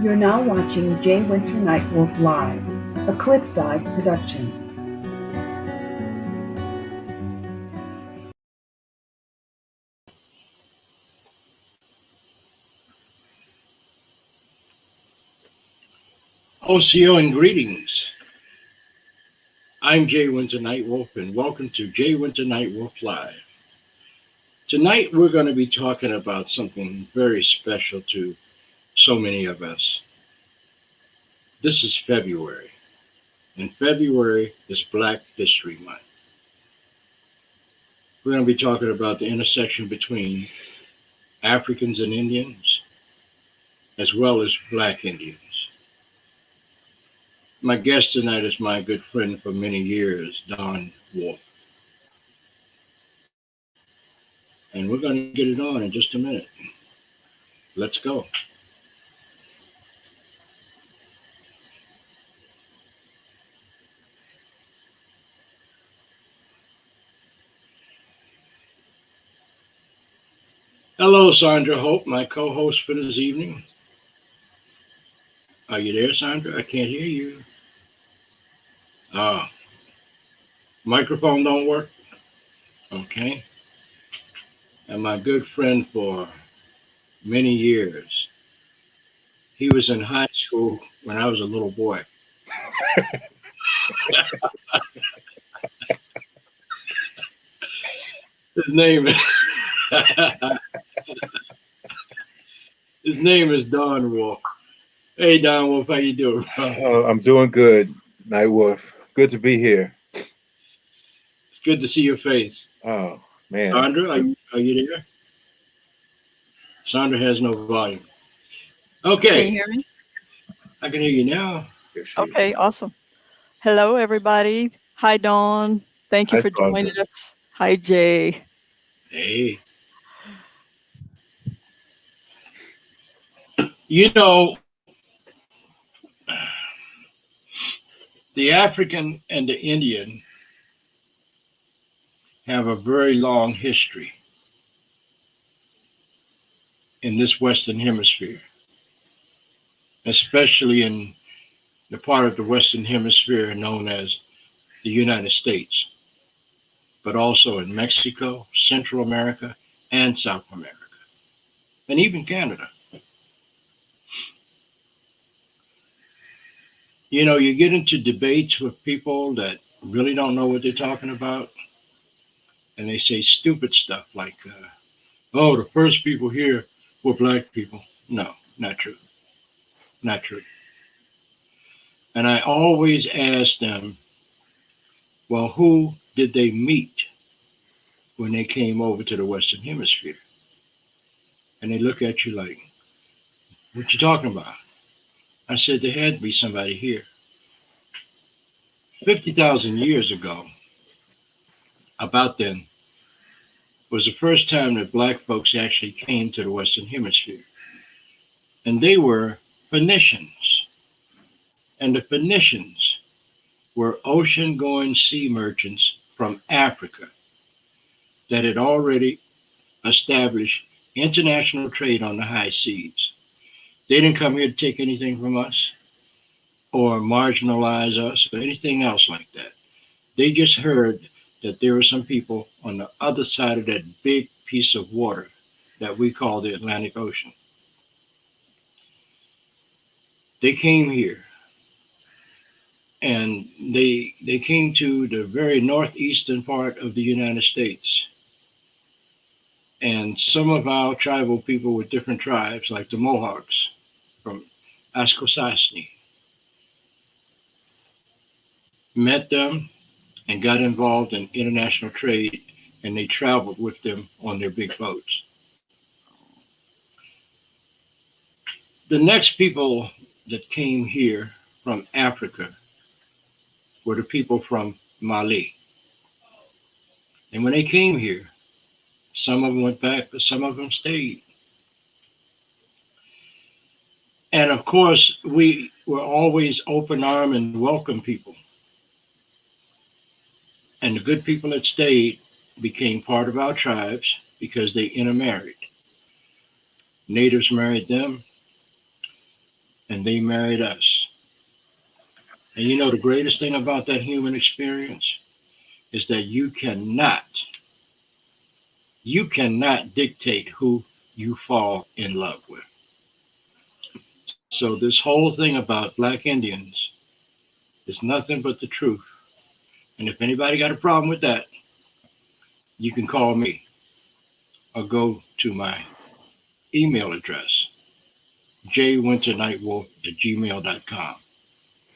You're now watching Winter Nightwolf Live, a Cliffside production. OCO and greetings. I'm Winter Nightwolf and welcome to Winter Nightwolf Live. Tonight we're going to be talking about something very special to so many of us. This is February, and February is Black History Month. We're going to be talking about the intersection between Africans and Indians, as well as Black Indians. My guest tonight is my good friend for many years, Don Wolf. And we're going to get it on in just a minute. Let's go. Hello, Sandra Hope, my co-host for this evening. Are you there, Sandra? I can't hear you. Microphone don't work? Okay. And my good friend for many years. He was in high school when I was a little boy. His name is Don Wolf. Hey, Don Wolf, how you doing? I'm doing good, Nightwolf. Good to be here. It's good to see your face. Oh, man. Sandra, are you there? Sandra has no volume. Okay. Can you hear me? I can hear you now. Okay, awesome. Hello, everybody. Hi, Dawn. Thank you for joining us. Hi, Jay. Hey. You know, the African and the Indian have a very long history in this Western Hemisphere, especially in the part of the Western Hemisphere known as the United States, but also in Mexico, Central America, and South America, and even Canada. You know, you get into debates with people that really don't know what they're talking about, and they say stupid stuff like, oh, the first people here were Black people. No, not true. Not true. And I always ask them, well, who did they meet when they came over to the Western Hemisphere? And they look at you like, what you talking about? I said, there had to be somebody here. 50,000 years ago, about then, was the first time that Black folks actually came to the Western Hemisphere. And they were Phoenicians. And the Phoenicians were ocean-going sea merchants from Africa that had already established international trade on the high seas. They didn't come here to take anything from us or marginalize us or anything else like that. They just heard that there were some people on the other side of that big piece of water that we call the Atlantic Ocean. They came here and they came to the very northeastern part of the United States. And some of our tribal people with different tribes, like the Mohawks from Askosasni, met them and got involved in international trade, and they traveled with them on their big boats. The next people that came here from Africa were the people from Mali. And when they came here, some of them went back, but some of them stayed. And of course, we were always open arm and welcome people. And the good people that stayed became part of our tribes because they intermarried. Natives married them, and they married us. And you know the greatest thing about that human experience is that you cannot dictate who you fall in love with. So this whole thing about black Indians is nothing but the truth. And if anybody got a problem with that, you can call me or go to my email address, jwinternightwolf@gmail.com,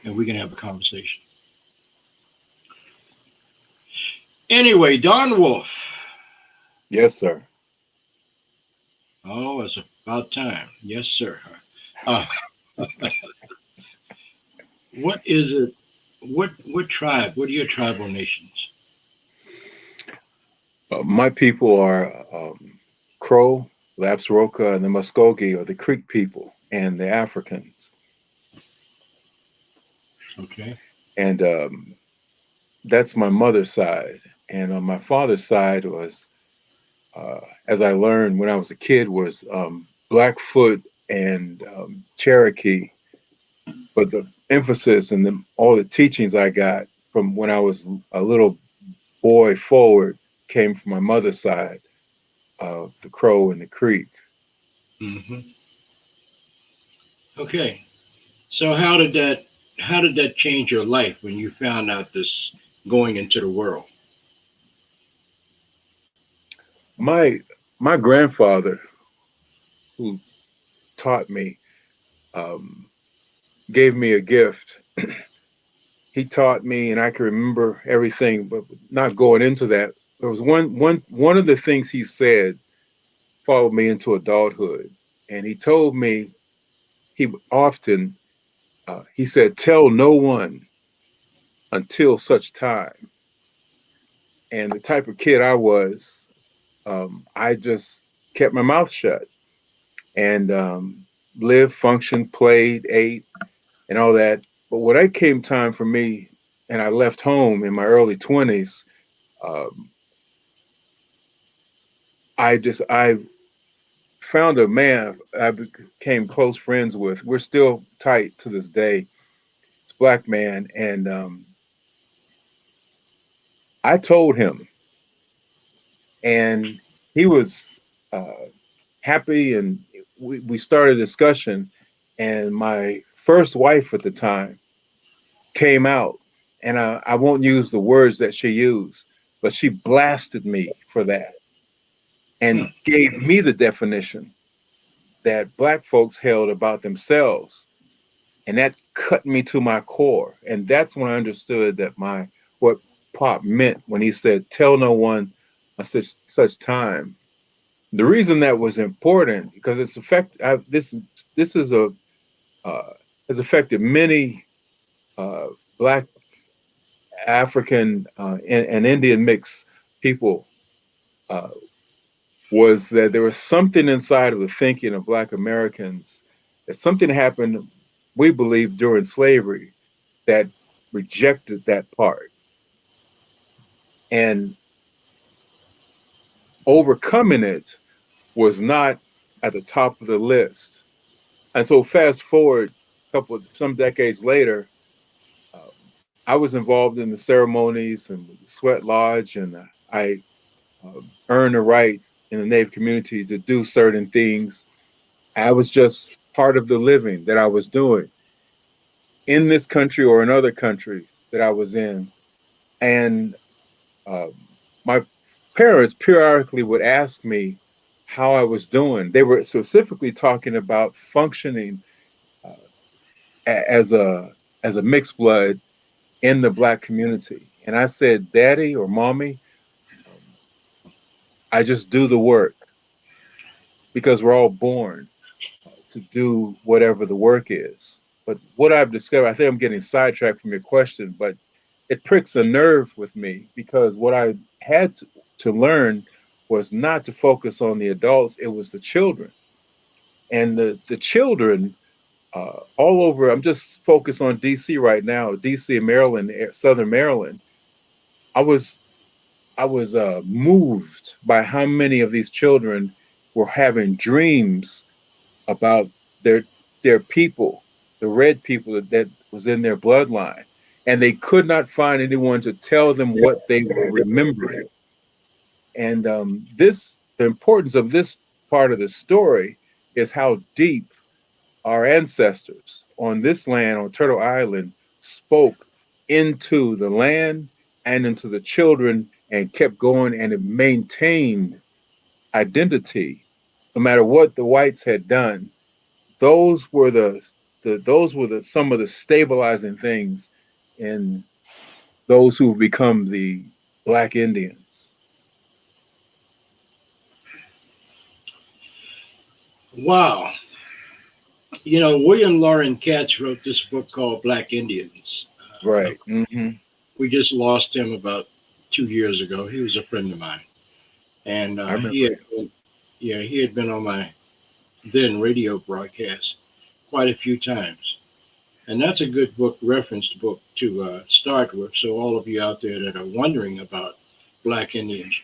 and we can have a conversation. Anyway, Don Wolf. Yes, sir. Oh, it's about time. Yes, sir. Uh, what is it? What tribe? What are your tribal nations? My people are Crow, Lapsroka, and the Muskogee, or the Creek people, and the Africans. Okay. And that's my mother's side. And on my father's side was, as I learned when I was a kid, was Blackfoot and Cherokee. But the emphasis and all the teachings I got from when I was a little boy forward came from my mother's side of the Crow and the Creek. Hmm. Okay. So how did that change your life when you found out this going into the world? My my grandfather, who taught me, um, gave me a gift. He taught me, and I can remember everything, but not going into that. There was one of the things he said followed me into adulthood, and he told me he often he said, "Tell no one until such time." And the type of kid I was, I just kept my mouth shut and lived, functioned, played, ate, and all that. But when it came time for me, and I left home in my early 20s, um, I found a man I became close friends with. We're still tight to this day. It's a black man, and I told him, and he was uh, happy, and we started a discussion. And my first wife at the time came out, and I won't use the words that she used, but she blasted me for that Hmm. and gave me the definition that black folks held about themselves, and that cut me to my core. And that's when I understood that my what Pop meant when he said, "Tell no one at such time." The reason that was important because it's this is a uh, has affected many uh, black, African, and Indian mixed people. Uh, was that there was something inside of the thinking of black Americans that something happened, we believe, during slavery that rejected that part, and overcoming it was not at the top of the list. And so fast forward some decades later, um, I was involved in the ceremonies and the sweat lodge, and I earned the right in the Native community to do certain things. I was just part of the living that I was doing in this country or in other countries that I was in. And um, my parents periodically would ask me how I was doing. They were specifically talking about functioning uh, as a mixed blood in the black community. And I said, "Daddy or Mommy, um, I just do the work because we're all born to do whatever the work is." But what I've discovered, I think I'm getting sidetracked from your question, but it pricks a nerve with me because what I had to learn was not to focus on the adults, it was the children. And the children all over, I'm just focused on DC right now, DC and Maryland, Southern Maryland. I was I was moved by how many of these children were having dreams about their their people, the red people that was in their bloodline. And they could not find anyone to tell them what they were remembering. And the importance of this part of the story is how deep our ancestors on this land, on Turtle Island, spoke into the land and into the children and kept going, and it maintained identity no matter what the whites had done. Those were some of the stabilizing things in those who've become the Black Indians. Wow. You know, William Loren Katz wrote this book called Black Indians. Right. Mm-hmm. We just lost him about 2 years ago. He was a friend of mine. And I remember. he had been on my then radio broadcast quite a few times. And that's a good book, reference book to start with. So all of you out there that are wondering about Black Indians,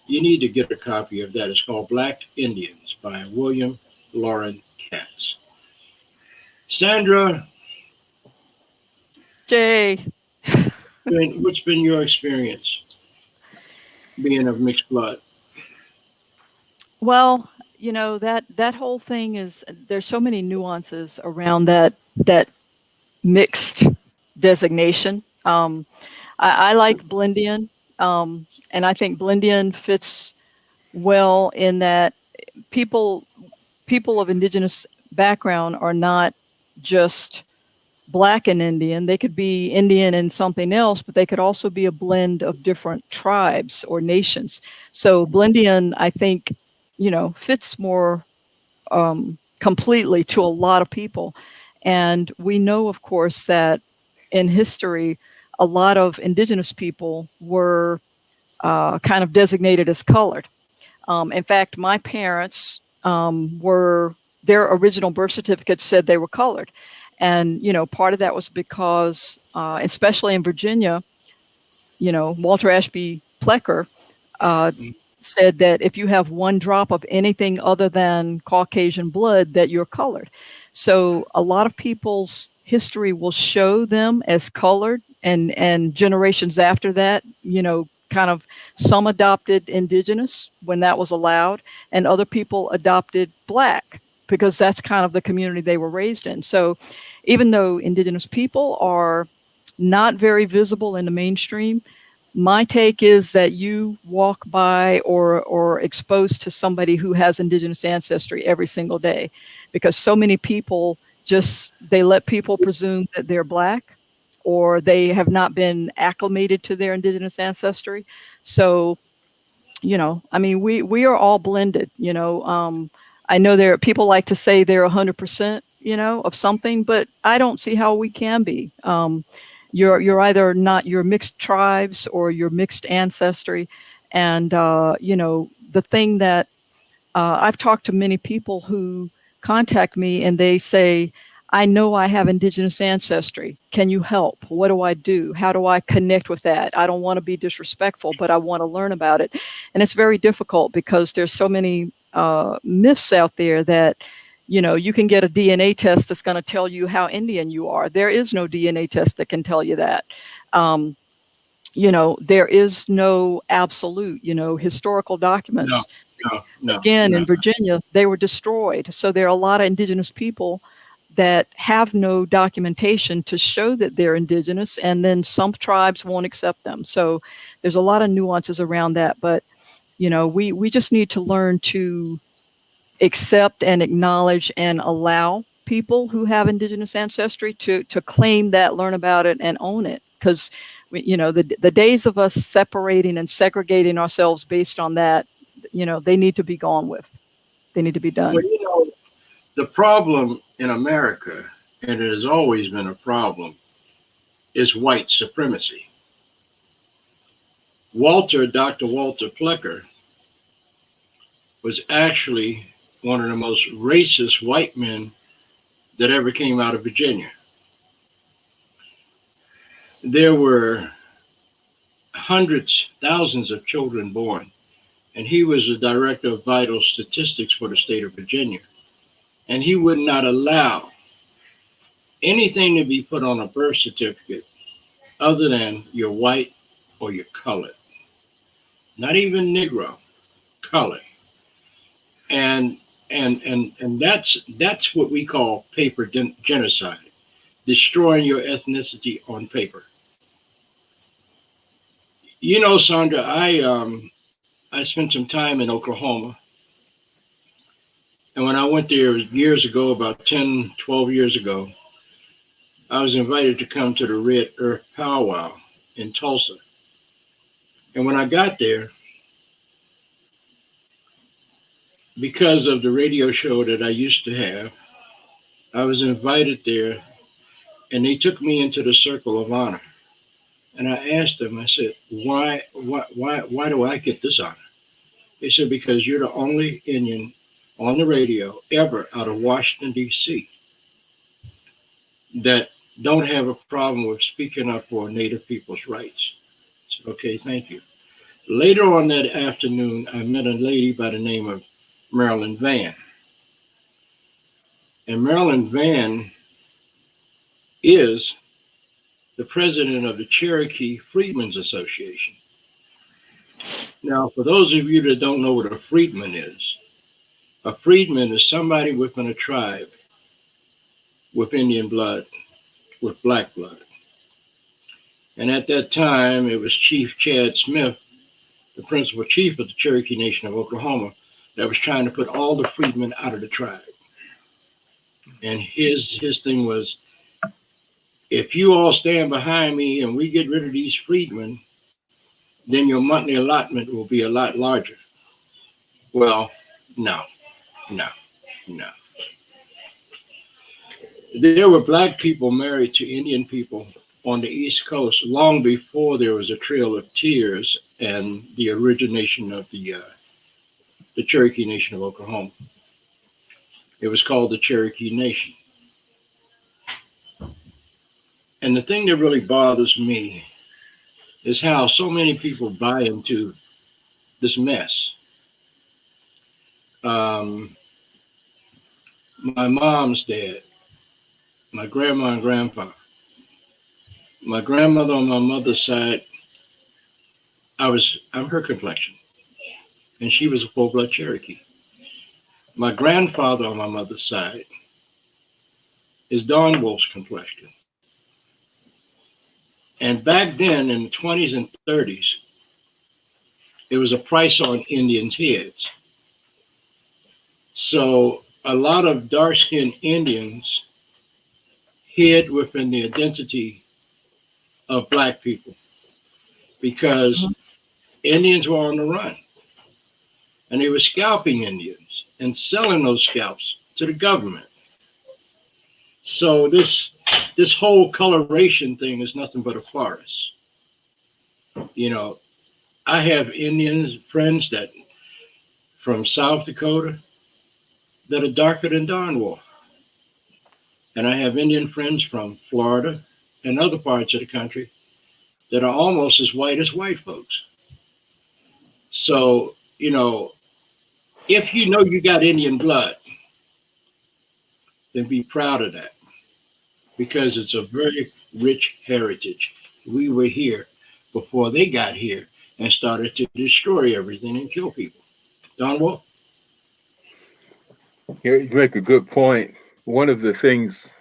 you need to get a copy of that. It's called Black Indians by William Loren Katz. Sandra, Jay. what's been your experience being of mixed blood? Well, you know, that whole thing is, there's so many nuances around that mixed designation. I like Blendian, and I think Blendian fits well in that people of indigenous background are not just Black and Indian. They could be Indian and something else, but they could also be a blend of different tribes or nations. So Blendian, I think, you know, fits more completely to a lot of people. And we know, of course, that in history, a lot of indigenous people were kind of designated as colored. In fact, my parents their original birth certificates said they were colored. And, you know, part of that was because, especially in Virginia, you know, Walter Ashby Plecker said that if you have one drop of anything other than Caucasian blood, that you're colored. So a lot of people's history will show them as colored, and generations after that, you know, kind of some adopted indigenous when that was allowed, and other people adopted Black because that's kind of the community they were raised in. So even though indigenous people are not very visible in the mainstream, my take is that you walk by or exposed to somebody who has indigenous ancestry every single day, because so many people they let people presume that they're Black, or they have not been acclimated to their indigenous ancestry. So, you know, I mean, we are all blended, you know. I know there are people like to say they're 100%, you know, of something, but I don't see how we can be. You're either not, you're mixed tribes or you're mixed ancestry. And, you know, the thing that I've talked to many people who contact me and they say, I know I have indigenous ancestry. Can you help? What do I do? How do I connect with that? I don't want to be disrespectful, but I want to learn about it. And it's very difficult because there's so many myths out there that, you know, you can get a DNA test that's going to tell you how Indian you are. There is no DNA test that can tell you that. You know, there is no absolute, you know, historical documents. No. In Virginia, they were destroyed. So there are a lot of indigenous people that have no documentation to show that they're indigenous, and then some tribes won't accept them. So there's a lot of nuances around that. But, you know, we just need to learn to accept and acknowledge and allow people who have indigenous ancestry to claim that, learn about it, and own it. Because, you know, the days of us separating and segregating ourselves based on that, you know, they need to be gone with. They need to be done. Well, you know, the problem in America, and it has always been a problem, is white supremacy. Dr. Walter Plecker, was actually one of the most racist white men that ever came out of Virginia. There were hundreds, thousands of children born, and he was the director of vital statistics for the state of Virginia. And he would not allow anything to be put on a birth certificate other than you're white or you're colored, not even Negro, colored. And and that's what we call paper genocide, destroying your ethnicity on paper. You know, Sandra, I spent some time in Oklahoma, and when I went there years ago, about 10, 12 years ago, I was invited to come to the Red Earth Powwow in Tulsa. And when I got there, because of the radio show that I used to have, I was invited there, and they took me into the circle of honor. And I asked them, I said, why do I get this honor? They said, because you're the only Indian on the radio ever out of Washington, D.C. that don't have a problem with speaking up for Native people's rights. I said, okay, thank you. Later on that afternoon, I met a lady by the name of Marilyn Van. And Marilyn Van is the president of the Cherokee Freedmen's Association. Now, for those of you that don't know what a freedman is, a freedman is somebody within a tribe with Indian blood, with black blood. And at that time, it was Chief Chad Smith, the principal chief of the Cherokee Nation of Oklahoma, that was trying to put all the freedmen out of the tribe. And his thing was, if you all stand behind me and we get rid of these freedmen, then your monthly allotment will be a lot larger. Well, no. There were black people married to Indian people on the East Coast long before there was a Trail of Tears and the origination of the Cherokee Nation of Oklahoma. It was called the Cherokee Nation. And the thing that really bothers me is how so many people buy into this mess. My mom's dad, my grandma and grandpa. My grandmother on my mother's side, I'm her complexion, and she was a full-blood Cherokee. My grandfather on my mother's side is Don Wolf's complexion. And back then in the 20s and 30s, it was a price on Indians' heads. So a lot of dark-skinned Indians hid within the identity of black people because Indians were on the run. And they were scalping Indians and selling those scalps to the government. So this whole coloration thing is nothing but a farce. You know, I have Indian friends that from South Dakota that are darker than Don Wolf. And I have Indian friends from Florida and other parts of the country that are almost as white as white folks. So, you know, if you know you got Indian blood, then be proud of that, because it's a very rich heritage. We were here before they got here and started to destroy everything and kill people. Don Wolf? You make a good point. One of the things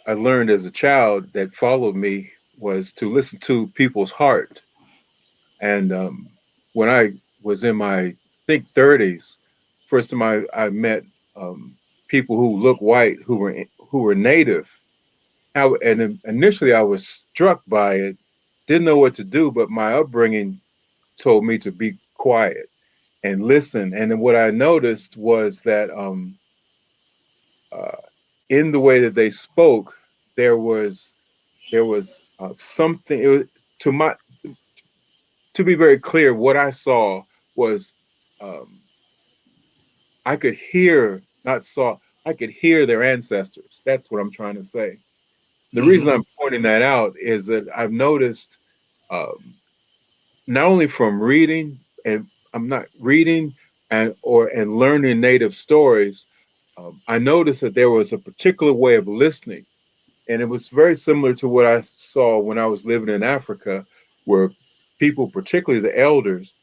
I learned as a child that followed me was to listen to people's heart. And when I was in my, I think, 30s, first time I met people who looked white, who were native. And initially I was struck by it, didn't know what to do, but my upbringing told me to be quiet and listen. And then what I noticed was that in the way that they spoke, there was something. It was, to be very clear, what I saw was I could hear, not saw, I could hear their ancestors. That's what I'm trying to say. The reason I'm pointing that out is that I've noticed not only from reading, and I'm not reading and learning native stories, I noticed that there was a particular way of listening And it was very similar to what I saw when I was living in Africa, where people, particularly the elders,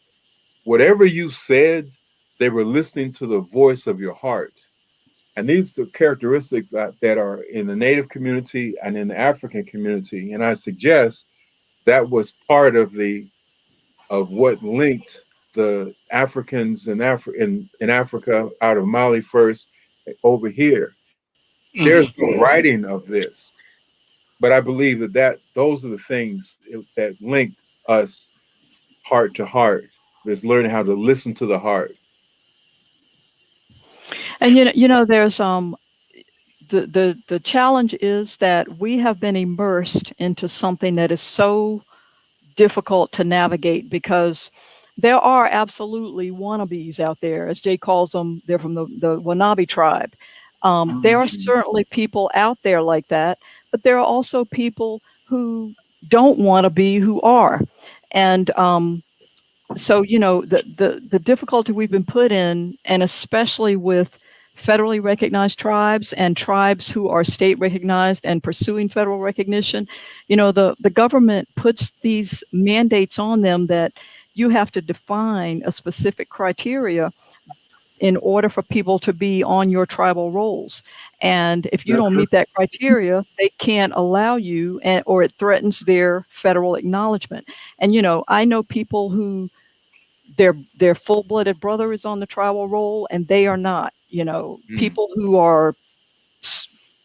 whatever you said, they were listening to the voice of your heart. And these are characteristics that are in the Native community and in the African community. And I suggest that was part of what linked the Africans in Africa out of Mali first over here. There's no writing of this, but I believe that those are the things that linked us heart to heart. Is learning how to listen to the heart. And there's the challenge is that we have been immersed into something that is so difficult to navigate, because there are absolutely wannabes out there, as Jay calls them. They're from the Wanabe tribe. There are certainly people out there like that, but there are also people who don't want to be who are. And so, the difficulty we've been put in, and especially with federally recognized tribes and tribes who are state recognized and pursuing federal recognition, the government puts these mandates on them that you have to define a specific criteria in order for people to be on your tribal rolls. And if you don't meet that criteria, they can't allow you, or it threatens their federal acknowledgement. And, I know people who their full-blooded brother is on the tribal roll and they are not, people who are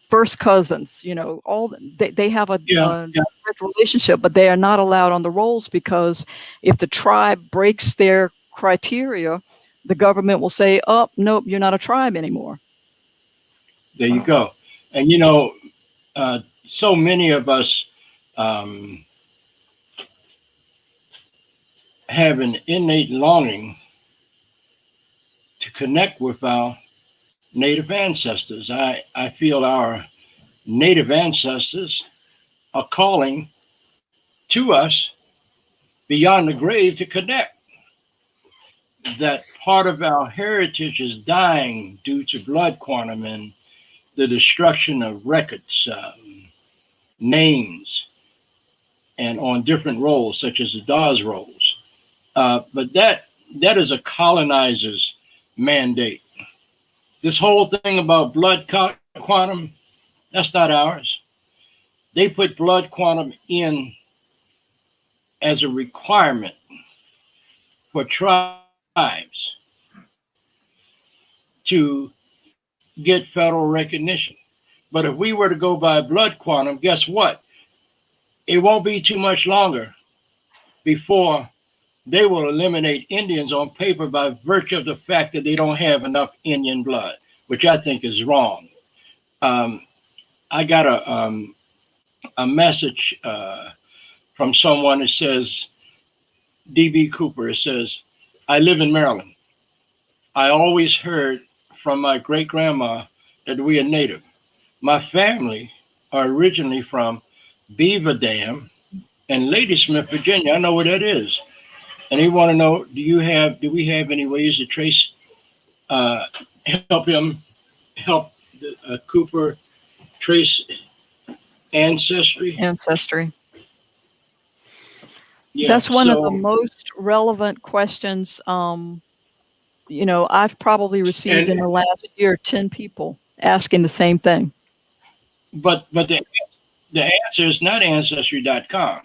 first cousins, they have a direct relationship, but they are not allowed on the rolls, because if the tribe breaks their criteria, the government will say, oh, nope, you're not a tribe anymore. There you go. And, so many of us have an innate longing to connect with our Native ancestors. I feel our Native ancestors are calling to us beyond the grave to connect. That part of our heritage is dying due to blood quantum and the destruction of records, names, and on different roles, such as the Dawes roles. But that is a colonizer's mandate. This whole thing about blood quantum, that's not ours. They put blood quantum in as a requirement for tribes to get federal recognition. But if we were to go by blood quantum, guess what? It won't be too much longer before they will eliminate Indians on paper by virtue of the fact that they don't have enough Indian blood, which I think is wrong. I got a message from someone that says, D.B. Cooper, it says, I live in Maryland. I always heard from my great-grandma that we are Native. My family are originally from Beaver Dam and Ladysmith, Virginia. I know where that is. And he want to know, do we have any ways to trace, help Cooper trace ancestry? Yeah, that's one of the most relevant questions. I've probably received in the last year 10 people asking the same thing. But the answer is not ancestry.com.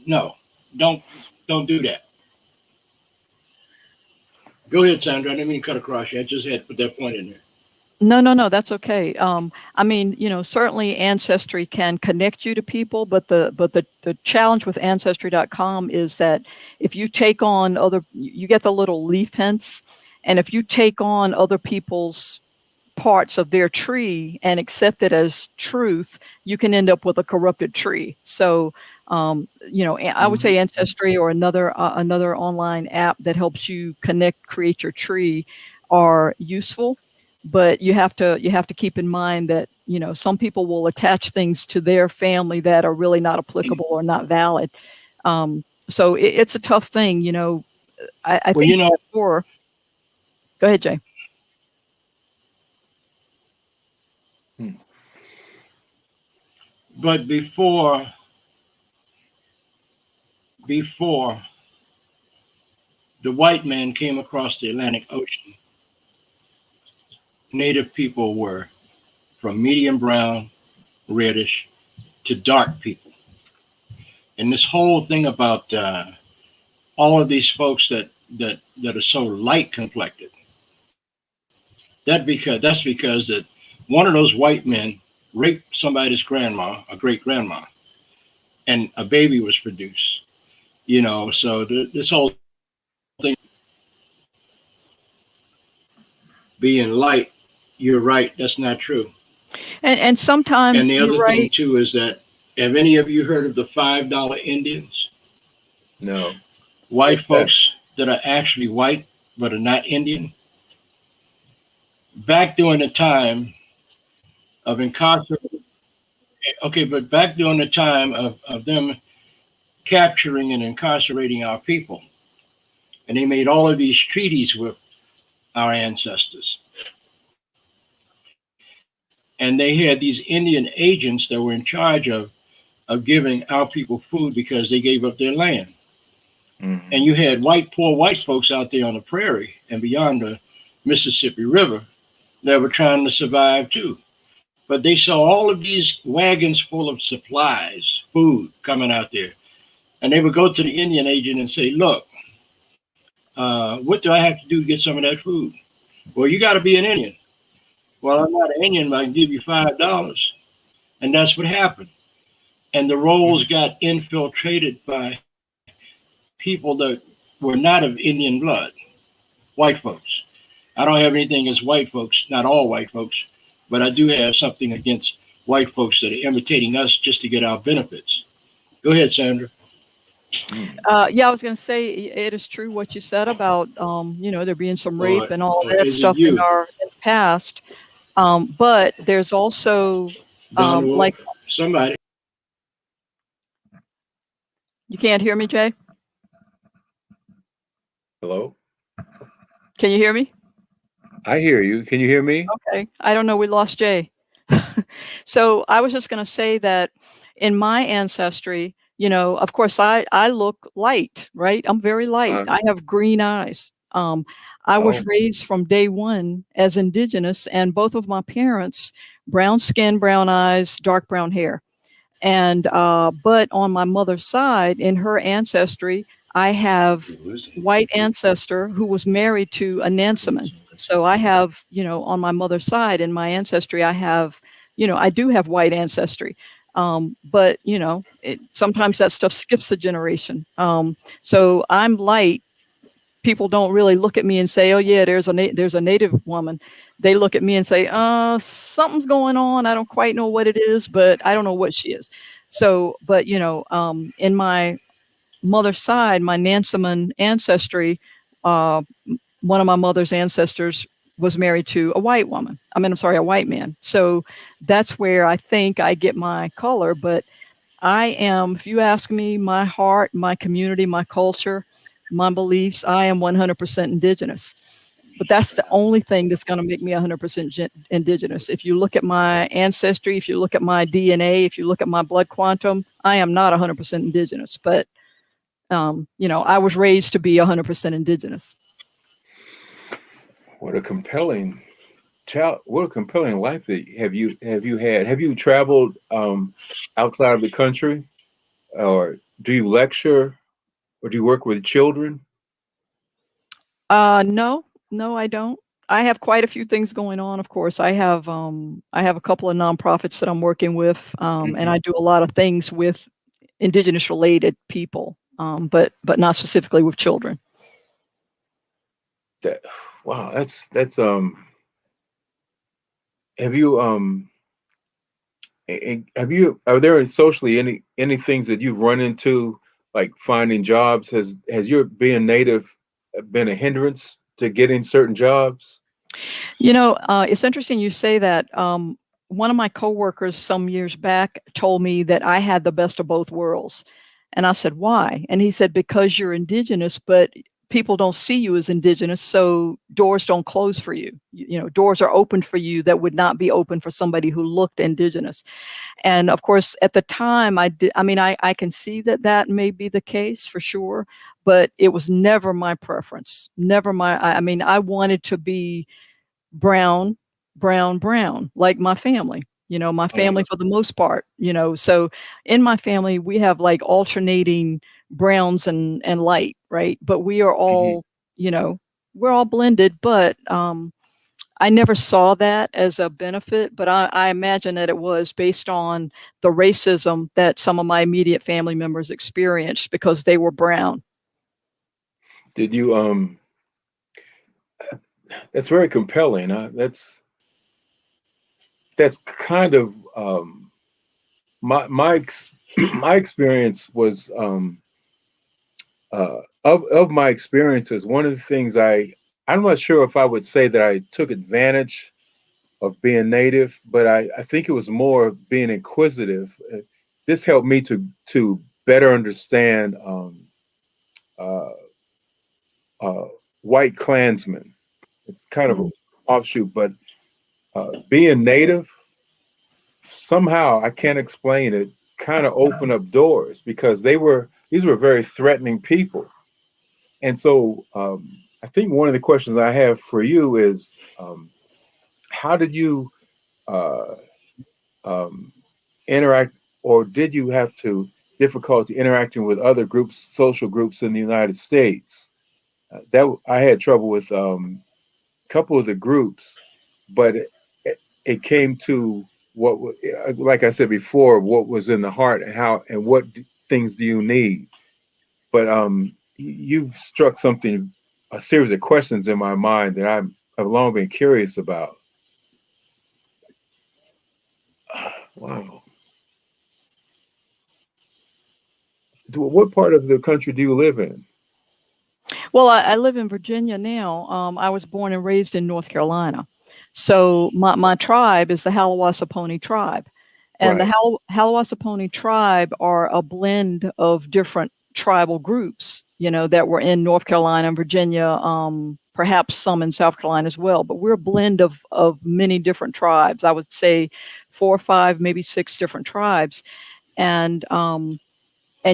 No, don't do that. Go ahead, Sandra. I didn't mean to cut across you. I just had to put that point in there. No, that's okay. I mean, certainly Ancestry can connect you to people, but the challenge with Ancestry.com is that if you take on you get the little leaf hints, and if you take on other people's parts of their tree and accept it as truth, you can end up with a corrupted tree. So, I would say Ancestry or another online app that helps you create your tree are useful. But you have to keep in mind that, some people will attach things to their family that are really not applicable or not valid. So it's a tough thing, I think before. Go ahead, Jay. But before the white man came across the Atlantic Ocean, native people were from medium brown, reddish to dark people. And this whole thing about all of these folks that are so light complected, that's because that one of those white men raped somebody's grandma, a great grandma, and a baby was produced. So this whole thing being light, you're right, that's not true. And And sometimes the you're other thing right. too is that, have any of you heard of the $5 Indians? No. White What's that? folks that are actually white but are not Indian. Back during the time of incarceration, okay, but back during the time of them capturing and incarcerating our people, and they made all of these treaties with our ancestors. And they had these Indian agents that were in charge of giving our people food because they gave up their land. Mm-hmm. And you had poor white folks out there on the prairie and beyond the Mississippi River that were trying to survive too. But they saw all of these wagons full of supplies, food coming out there. And they would go to the Indian agent and say, look, what do I have to do to get some of that food? Well, you got to be an Indian. Well, I'm not an Indian, but I can give you $5. And that's what happened. And the rolls got infiltrated by people that were not of Indian blood, white folks. I don't have anything against white folks, not all white folks, but I do have something against white folks that are imitating us just to get our benefits. Go ahead, Sandra. Yeah, I was going to say it is true what you said about there being some rape Or, and all or that is it stuff in you, the past. But there's also Don Wolf? like, Somebody. you can't hear me, Jay? Hello? Can you hear me? I hear you. Can you hear me? Okay. I don't know. We lost Jay. So I was just going to say that in my ancestry, of course, I look light, right? I'm very light. I have green eyes. I was Oh, raised from day one as indigenous, and both of my parents, brown skin, brown eyes, dark brown hair. And but on my mother's side, in her ancestry, I have white ancestor who was married to a Nanseman. So I have, on my mother's side in my ancestry, I have, I do have white ancestry. But sometimes that stuff skips a generation. So I'm light. People don't really look at me and say, "Oh yeah, there's a native woman." They look at me and say, something's going on. I don't quite know what it is, but I don't know what she is." So, but in my mother's side, my Nanseman ancestry, uh, one of my mother's ancestors was married to a white woman. I mean, I'm sorry, a white man. So that's where I think I get my color. But I am, if you ask me, my heart, my community, my culture, my beliefs, I am 100% indigenous. But that's the only thing that's going to make me 100% indigenous. If you look at my ancestry, if you look at my DNA, if you look at my blood quantum, I am not 100% indigenous. But, I was raised to be 100% indigenous. what a compelling what a compelling life that have you had. Have you traveled outside of the country, or do you lecture, or do you work with children? No, I don't. I have quite a few things going on. Of course, I have a couple of nonprofits that I'm working with, and I do a lot of things with indigenous related people, but not specifically with children. That, wow, that's have you are there socially any things that you've run into, like finding jobs? Has your being native been a hindrance to getting certain jobs? It's interesting you say that. One of my coworkers some years back told me that I had the best of both worlds. And I said, why? And he said, because you're indigenous, but people don't see you as indigenous, so doors don't close for you. You know, doors are open for you that would not be open for somebody who looked indigenous. And of course, at the time, I can see that that may be the case for sure, but it was never my preference. Never my, I wanted to be brown, brown, brown, like my family. You know, my family for the most part, you know. So in my family, we have like alternating browns and light, right? But we are all, you know, we're all blended, but I never saw that as a benefit, but I imagine that it was based on the racism that some of my immediate family members experienced because they were brown. Did you that's very compelling. That's kind of my experience was of my experiences. One of the things I'm not sure if I would say that I took advantage of being native, but I think it was more being inquisitive. This helped me to better understand uh, white Klansmen. It's kind of an offshoot, but being native, somehow I can't explain it, kind of opened up doors because these were very threatening people. And so I think one of the questions I have for you is how did you uh, interact, or did you have to difficulty interacting with other groups, social groups in the United States? That I had trouble with couple of the groups, but it came to like I said before, what was in the heart and how and what things do you need. But you've struck a series of questions in my mind that I've long been curious about. Wow. What part of the country do you live in? Well, I live in Virginia now. I was born and raised in North Carolina. So my tribe is the Halawasaponi tribe. And the Right. Halawasaponi tribe are a blend of different tribal groups, you know, that were in North Carolina and Virginia, perhaps some in South Carolina as well. But we're a blend of many different tribes. I would say 4 or 5, maybe 6 different tribes. And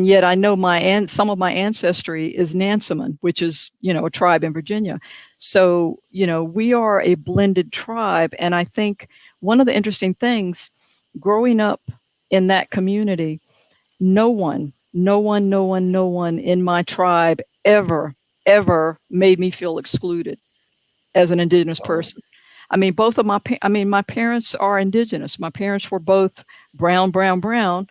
yet I know some of my ancestry is Nansemond, which is, you know, a tribe in Virginia. So, you know, we are a blended tribe. And I think one of the interesting things growing up in that community, no one in my tribe ever made me feel excluded as an indigenous Oh, person. I mean, my parents are indigenous. My parents were both brown, brown, brown.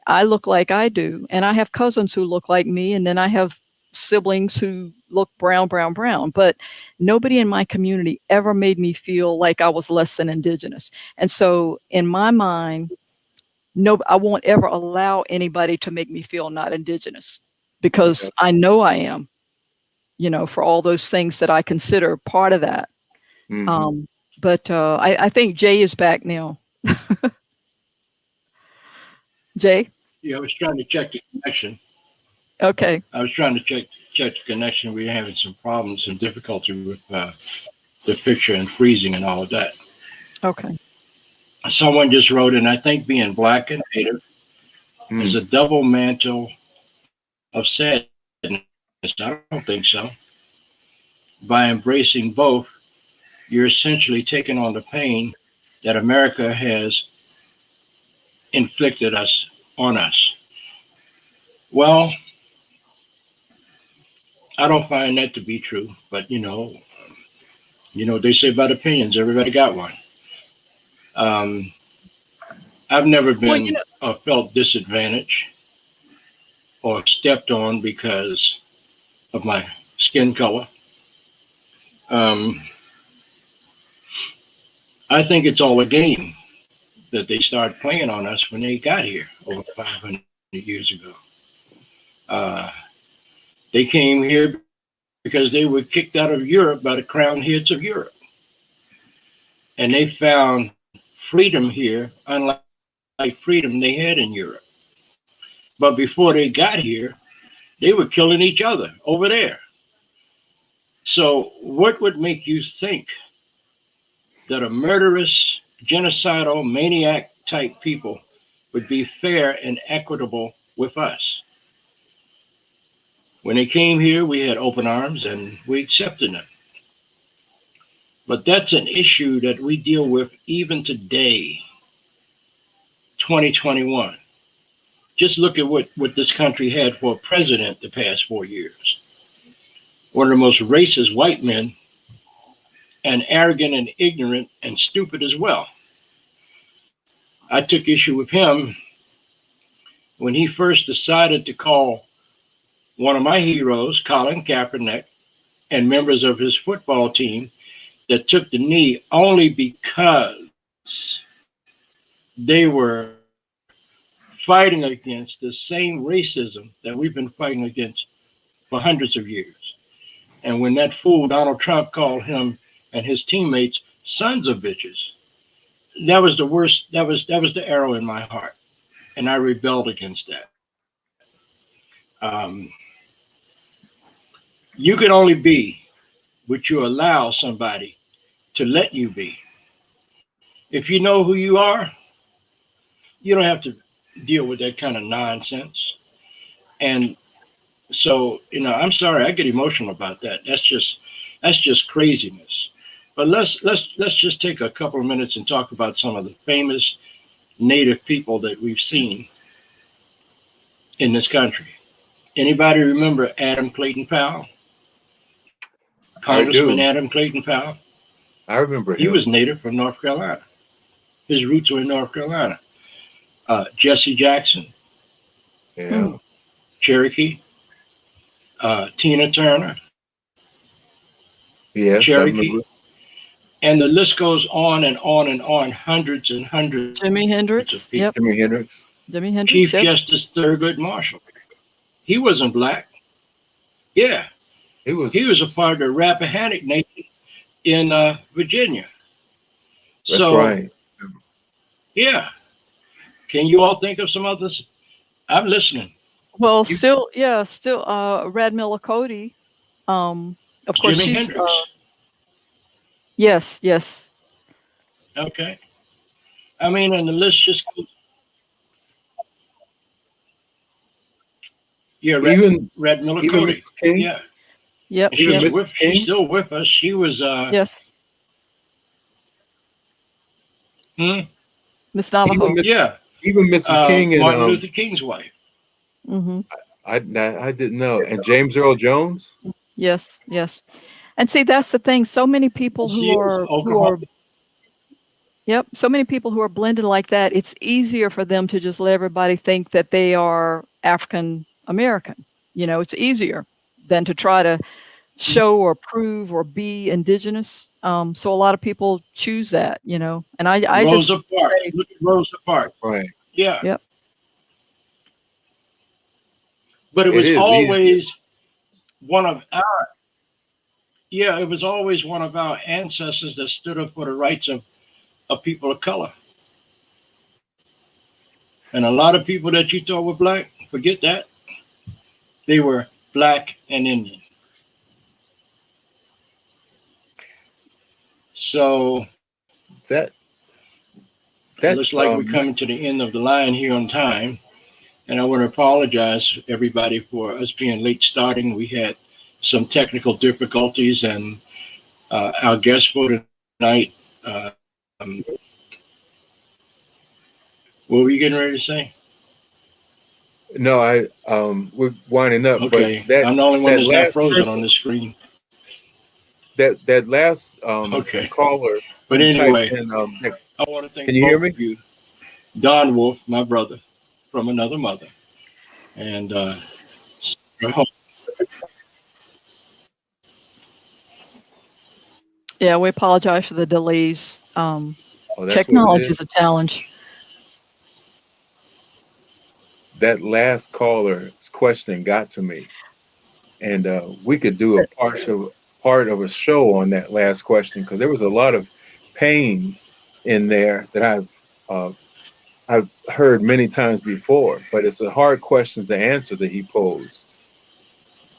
I look like I do, and I have cousins who look like me, and then I have siblings who look brown, brown, brown. But nobody in my community ever made me feel like I was less than indigenous. And so, in my mind, no, I won't ever allow anybody to make me feel not indigenous yeah. because I know I am. You know, for all those things that I consider part of that. Hmm. Um, but I think Jay is back now. Jay? Yeah, I was trying to check the connection. Okay. I was trying to check the connection. We were having some problems and difficulty with the picture and freezing and all of that. Okay. Someone just wrote, and I think being black and native is a double mantle of sadness. I don't think so. By embracing both, you're essentially taking on the pain that America has inflicted on us. Well, I don't find that to be true, but they say about opinions, everybody got one. Um, I've never Well, been felt disadvantaged or stepped on because of my skin color. Um, I think it's all a game that they started playing on us when they got here over 500 years ago. Uh, they came here because they were kicked out of Europe by the crowned heads of Europe. And they found freedom here, unlike freedom they had in Europe. But before they got here, they were killing each other over there. So, what would make you think that a murderous, genocidal, maniac type people would be fair and equitable with us? When they came here, we had open arms and we accepted them. But that's an issue that we deal with even today, 2021. Just look at what this country had for a president the past 4 years. One of the most racist white men, and arrogant and ignorant and stupid as well. I took issue with him when he first decided to call one of my heroes, Colin Kaepernick, and members of his football team that took the knee only because they were fighting against the same racism that we've been fighting against for hundreds of years. And when that fool Donald Trump called him and his teammates sons of bitches, that was the worst. That was the arrow in my heart, and I rebelled against that. You can only be what you allow somebody to let you be. If you know who you are, you don't have to deal with that kind of nonsense. And so, I'm sorry, I get emotional about that. That's just craziness. But let's just take a couple of minutes and talk about some of the famous Native people that we've seen in this country. Anybody remember Adam Clayton Powell? Congressman Adam Clayton Powell? I remember him. He was Native from North Carolina. His roots were in North Carolina. Jesse Jackson. Yeah. Cherokee. Tina Turner. Yes, Cherokee. And the list goes on and on and on, hundreds and hundreds. Jimi Hendrix. Of people. Yep. Jimi Hendrix. Jimi Hendrix. Chief Justice Thurgood Marshall. He wasn't black. Yeah. He was a part of the Rappahannock Nation in Virginia. That's right. Yeah. Can you all think of some others? I'm listening. Well, still, Radmilla Cody. Of course, Jimi she's. Hendrix. Yes. Okay. I mean, and the list just goes. Yeah, Radmilla Cody. Mrs. King? Yeah. Yep. She's still with us. She was. Yes. Miss Navajo. Even Mrs. King and Martin Luther King's wife. Mm-hmm. I didn't know. And James Earl Jones. Yes. And see, that's the thing. So many people who are so many people who are blended like that. It's easier for them to just let everybody think that they are African American. It's easier than to try to show or prove or be indigenous. So a lot of people choose that, and I Rosa just Parks. Look at Rosa Parks. Right. Yeah. Yep. But it was always one of our. Yeah, it was always one of our ancestors that stood up for the rights of people of color. And a lot of people that you thought were black, forget that. They were black and Indian. So that looks like we're coming to the end of the line here on time. And I want to apologize everybody for us being late starting. We had some technical difficulties, and our guest for tonight. What were you getting ready to say? No, we're winding up. Okay, but I'm the only one that's not frozen on the screen. That last caller. But anyway, in, I want to thank can you hear me? Of you, Don Wolf, my brother from another mother, and yeah, we apologize for the delays. Technology is a challenge. That last caller's question got to me, and we could do a part of a show on that last question, because there was a lot of pain in there that I've heard many times before, but it's a hard question to answer that he posed.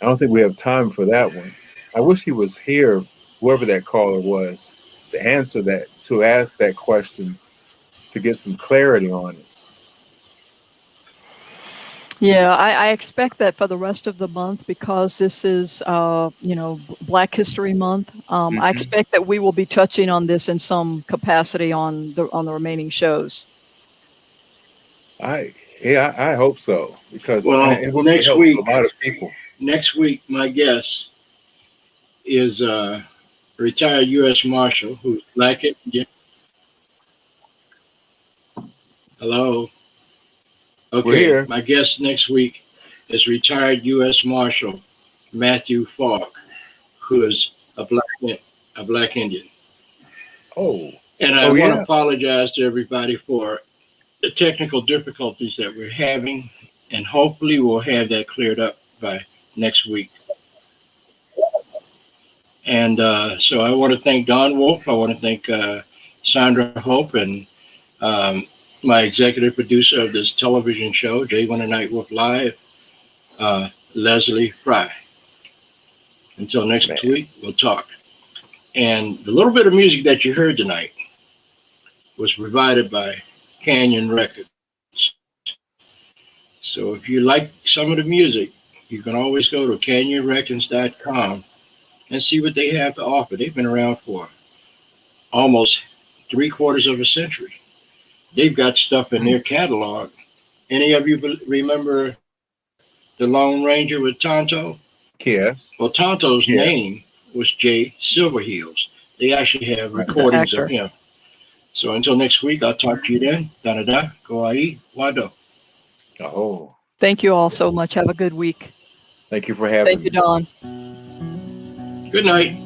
I don't think we have time for that one. I wish he was here, whoever that caller was, to answer that, to ask that question, to get some clarity on it. Yeah, I expect that for the rest of the month, because this is, Black History Month. I expect that we will be touching on this in some capacity on the remaining shows. I hope so, because Well, it would be next help week, to a lot of people. next week, my guest is retired U.S. Marshal who's Black and Indigenous. Hello. We're Okay, here. my guest next week is retired U.S. Marshal Matthew Falk, who is a black Indian. Oh, And I want yeah. to apologize to everybody for the technical difficulties that we're having, and hopefully we'll have that cleared up by next week. And so I want to thank Don Wolf. I want to thank Sandra Hope, and my executive producer of this television show, Winter Nightwolf Live, Leslie Fry. Until next week, we'll talk. And the little bit of music that you heard tonight was provided by Canyon Records. So if you like some of the music, you can always go to canyonrecords.com and see what they have to offer. They've been around for almost 3/4 of a century. They've got stuff in their catalog. Any of you remember the Lone Ranger with Tonto? Yes. Well, Tonto's name was Jay Silverheels. They actually have recordings of him. So until next week, I'll talk to you then. Da-da-da, Kauai, Wado. Oh. Thank you all so much. Have a good week. Thank you for having me. Thank you, Don. Good night.